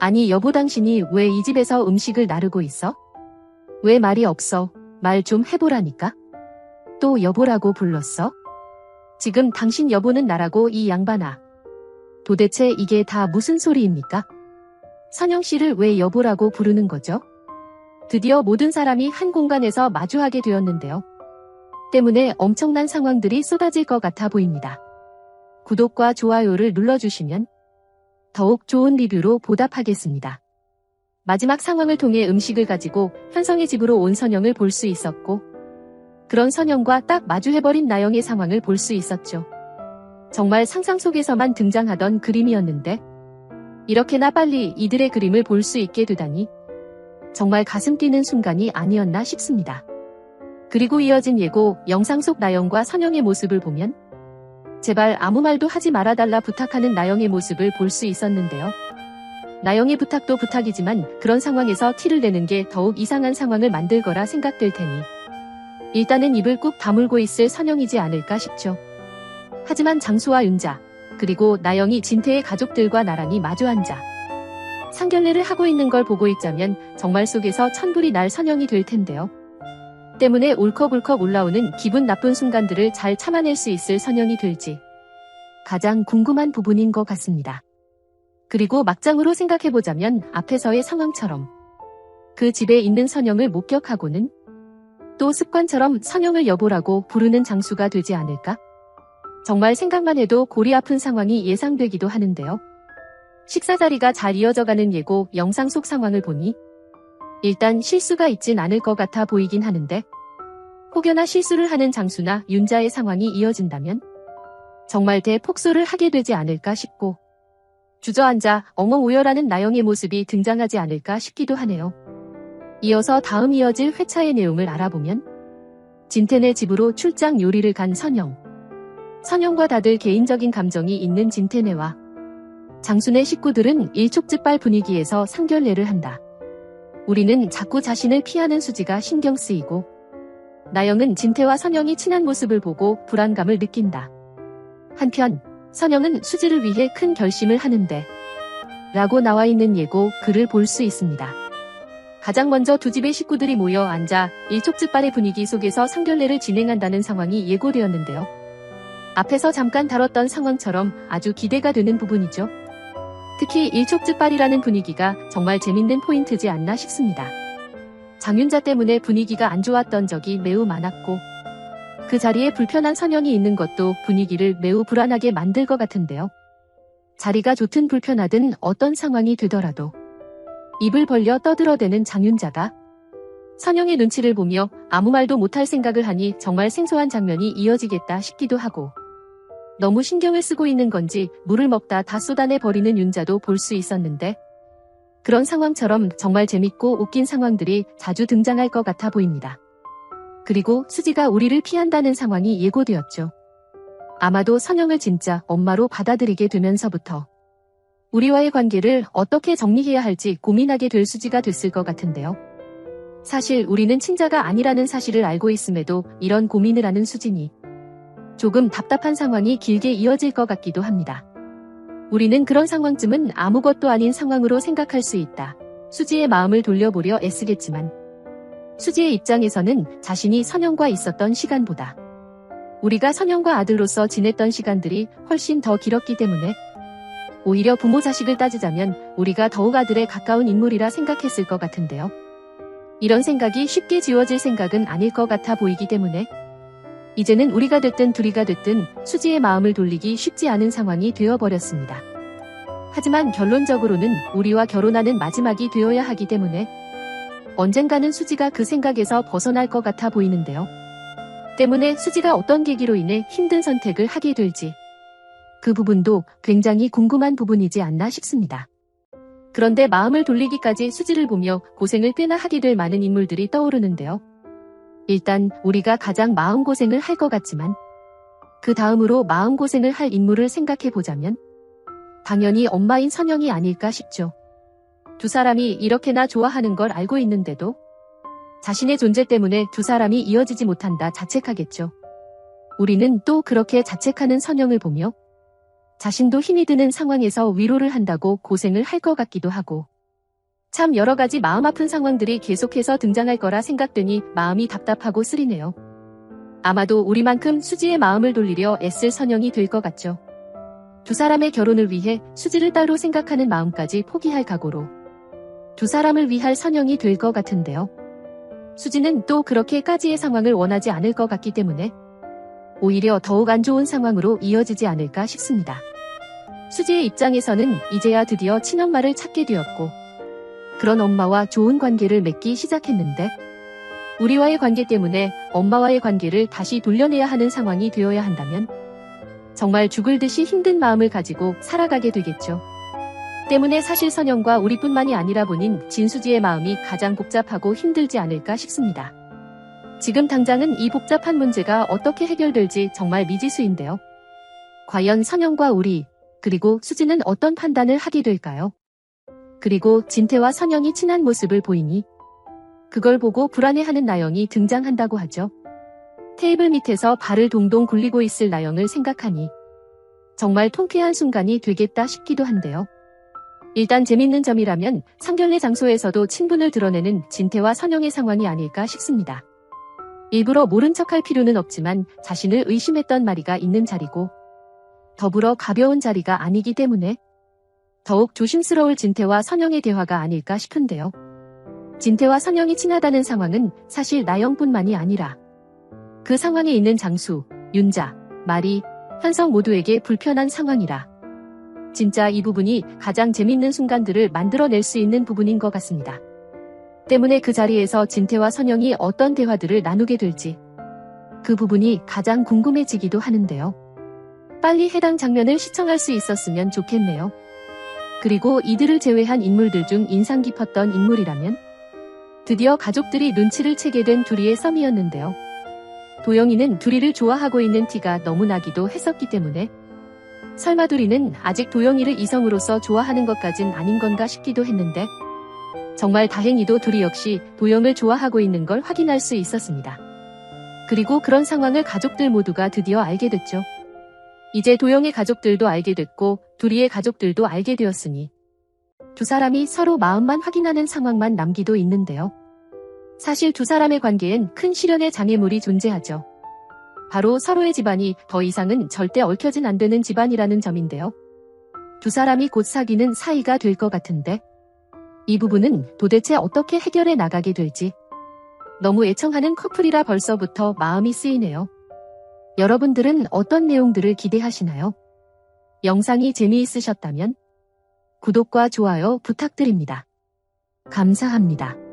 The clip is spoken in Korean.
아니 여보 당신이 왜 이 집에서 음식을 나르고 있어? 왜 말이 없어? 말 좀 해보라니까? 또 여보라고 불렀어? 지금 당신 여보는 나라고 이 양반아. 도대체 이게 다 무슨 소리입니까? 선영씨를 왜 여보라고 부르는 거죠? 드디어 모든 사람이 한 공간에서 마주하게 되었는데요. 때문에 엄청난 상황들이 쏟아질 것 같아 보입니다. 구독과 좋아요를 눌러주시면 더욱 좋은 리뷰로 보답하겠습니다. 마지막 상황을 통해 음식을 가지고 현성의 집으로 온 선영을 볼 수 있었고, 그런 선영과 딱 마주해버린 나영의 상황을 볼 수 있었죠. 정말 상상 속에서만 등장하던 그림이었는데 이렇게나 빨리 이들의 그림을 볼 수 있게 되다니 정말 가슴 뛰는 순간이 아니었나 싶습니다. 그리고 이어진 예고 영상 속 나영과 선영의 모습을 보면 제발 아무 말도 하지 말아달라 부탁하는 나영의 모습을 볼 수 있었는데요. 나영의 부탁도 부탁이지만 그런 상황에서 티를 내는 게 더욱 이상한 상황을 만들 거라 생각될 테니 일단은 입을 꾹 다물고 있을 선영이지 않을까 싶죠. 하지만 장수와 윤자, 그리고 나영이 진태의 가족들과 나란히 마주 앉아 상견례를 하고 있는 걸 보고 있자면 정말 속에서 천불이 날 선영이 될 텐데요. 때문에 울컥울컥 올라오는 기분 나쁜 순간들을 잘 참아낼 수 있을 선영이 될지 가장 궁금한 부분인 것 같습니다. 그리고 막장으로 생각해보자면 앞에서의 상황처럼 그 집에 있는 선영을 목격하고는 또 습관처럼 선영을 여보라고 부르는 장수가 되지 않을까? 정말 생각만 해도 골이 아픈 상황이 예상되기도 하는데요. 식사 자리가 잘 이어져가는 예고 영상 속 상황을 보니 일단 실수가 있진 않을 것 같아 보이긴 하는데 혹여나 실수를 하는 장수나 윤자의 상황이 이어진다면 정말 대폭소를 하게 되지 않을까 싶고 주저앉아 엉엉오열하는 나영의 모습이 등장하지 않을까 싶기도 하네요. 이어서 다음 이어질 회차의 내용을 알아보면 진태네 집으로 출장 요리를 간 선영. 선영과 다들 개인적인 감정이 있는 진태네와 장수네 식구들은 일촉즉발 분위기에서 상견례를 한다. 우리는 자꾸 자신을 피하는 수지가 신경 쓰이고 나영은 진태와 선영이 친한 모습을 보고 불안감을 느낀다. 한편 선영은 수지를 위해 큰 결심을 하는데 라고 나와 있는 예고 글을 볼 수 있습니다. 가장 먼저 두 집의 식구들이 모여 앉아 일촉즉발의 분위기 속에서 상견례를 진행한다는 상황이 예고되었는데요. 앞에서 잠깐 다뤘던 상황처럼 아주 기대가 되는 부분이죠. 특히 일촉즉발이라는 분위기가 정말 재밌는 포인트지 않나 싶습니다. 장윤자 때문에 분위기가 안 좋았던 적이 매우 많았고 그 자리에 불편한 선영이 있는 것도 분위기를 매우 불안하게 만들 것 같은데요. 자리가 좋든 불편하든 어떤 상황이 되더라도 입을 벌려 떠들어대는 장윤자가 선영의 눈치를 보며 아무 말도 못할 생각을 하니 정말 생소한 장면이 이어지겠다 싶기도 하고 너무 신경을 쓰고 있는 건지 물을 먹다 다 쏟아내 버리는 윤자도 볼 수 있었는데 그런 상황처럼 정말 재밌고 웃긴 상황들이 자주 등장할 것 같아 보입니다. 그리고 수지가 우리를 피한다는 상황이 예고되었죠. 아마도 선영을 진짜 엄마로 받아들이게 되면서부터 우리와의 관계를 어떻게 정리해야 할지 고민하게 될 수지가 됐을 것 같은데요. 사실 우리는 친자가 아니라는 사실을 알고 있음에도 이런 고민을 하는 수지니 조금 답답한 상황이 길게 이어질 것 같기도 합니다. 우리는 그런 상황쯤은 아무것도 아닌 상황으로 생각할 수 있다. 수지의 마음을 돌려보려 애쓰겠지만 수지의 입장에서는 자신이 선영과 있었던 시간보다 우리가 선영과 아들로서 지냈던 시간들이 훨씬 더 길었기 때문에 오히려 부모 자식을 따지자면 우리가 더욱 아들에 가까운 인물이라 생각했을 것 같은데요. 이런 생각이 쉽게 지워질 생각은 아닐 것 같아 보이기 때문에 이제는 우리가 됐든 둘이가 됐든 수지의 마음을 돌리기 쉽지 않은 상황이 되어버렸습니다. 하지만 결론적으로는 우리와 결혼하는 마지막이 되어야 하기 때문에 언젠가는 수지가 그 생각에서 벗어날 것 같아 보이는데요. 때문에 수지가 어떤 계기로 인해 힘든 선택을 하게 될지 그 부분도 굉장히 궁금한 부분이지 않나 싶습니다. 그런데 마음을 돌리기까지 수지를 보며 고생을 꽤나 하게 될 많은 인물들이 떠오르는데요. 일단 우리가 가장 마음고생을 할 것 같지만 그 다음으로 마음고생을 할 인물을 생각해보자면 당연히 엄마인 선영이 아닐까 싶죠. 두 사람이 이렇게나 좋아하는 걸 알고 있는데도 자신의 존재 때문에 두 사람이 이어지지 못한다 자책하겠죠. 우리는 또 그렇게 자책하는 선영을 보며 자신도 힘이 드는 상황에서 위로를 한다고 고생을 할 것 같기도 하고 참 여러 가지 마음 아픈 상황들이 계속해서 등장할 거라 생각되니 마음이 답답하고 쓰리네요. 아마도 우리만큼 수지의 마음을 돌리려 애쓸 선영이 될 것 같죠. 두 사람의 결혼을 위해 수지를 따로 생각하는 마음까지 포기할 각오로 두 사람을 위할 선영이 될 것 같은데요. 수지는 또 그렇게까지의 상황을 원하지 않을 것 같기 때문에 오히려 더욱 안 좋은 상황으로 이어지지 않을까 싶습니다. 수지의 입장에서는 이제야 드디어 친엄마를 찾게 되었고 그런 엄마와 좋은 관계를 맺기 시작했는데 우리와의 관계 때문에 엄마와의 관계를 다시 돌려내야 하는 상황이 되어야 한다면 정말 죽을 듯이 힘든 마음을 가지고 살아가게 되겠죠. 때문에 사실 선영과 우리뿐만이 아니라 본인 진수지의 마음이 가장 복잡하고 힘들지 않을까 싶습니다. 지금 당장은 이 복잡한 문제가 어떻게 해결될지 정말 미지수인데요. 과연 선영과 우리 그리고 수지는 어떤 판단을 하게 될까요? 그리고 진태와 선영이 친한 모습을 보이니 그걸 보고 불안해하는 나영이 등장한다고 하죠. 테이블 밑에서 발을 동동 굴리고 있을 나영을 생각하니 정말 통쾌한 순간이 되겠다 싶기도 한데요. 일단 재밌는 점이라면 상견례 장소에서도 친분을 드러내는 진태와 선영의 상황이 아닐까 싶습니다. 일부러 모른 척할 필요는 없지만 자신을 의심했던 마리가 있는 자리고 더불어 가벼운 자리가 아니기 때문에 더욱 조심스러울 진태와 선영의 대화가 아닐까 싶은데요. 진태와 선영이 친하다는 상황은 사실 나영뿐만이 아니라 그 상황에 있는 장수, 윤자, 마리, 현성 모두에게 불편한 상황이라 진짜 이 부분이 가장 재밌는 순간들을 만들어낼 수 있는 부분인 것 같습니다. 때문에 그 자리에서 진태와 선영이 어떤 대화들을 나누게 될지 그 부분이 가장 궁금해지기도 하는데요. 빨리 해당 장면을 시청할 수 있었으면 좋겠네요. 그리고 이들을 제외한 인물들 중 인상 깊었던 인물이라면 드디어 가족들이 눈치를 채게 된 둘이의 썸이었는데요. 도영이는 둘이를 좋아하고 있는 티가 너무 나기도 했었기 때문에 설마 둘이는 아직 도영이를 이성으로서 좋아하는 것까진 아닌 건가 싶기도 했는데 정말 다행히도 둘이 역시 도영을 좋아하고 있는 걸 확인할 수 있었습니다. 그리고 그런 상황을 가족들 모두가 드디어 알게 됐죠. 이제 도영의 가족들도 알게 됐고 둘이의 가족들도 알게 되었으니 두 사람이 서로 마음만 확인하는 상황만 남기도 있는데요. 사실 두 사람의 관계엔 큰 실현의 장애물이 존재하죠. 바로 서로의 집안이 더 이상은 절대 얽혀진 안 되는 집안이라는 점인데요. 두 사람이 곧 사귀는 사이가 될 것 같은데 이 부분은 도대체 어떻게 해결해 나가게 될지 너무 애청하는 커플이라 벌써부터 마음이 쓰이네요. 여러분들은 어떤 내용들을 기대하시나요? 영상이 재미있으셨다면 구독과 좋아요 부탁드립니다. 감사합니다.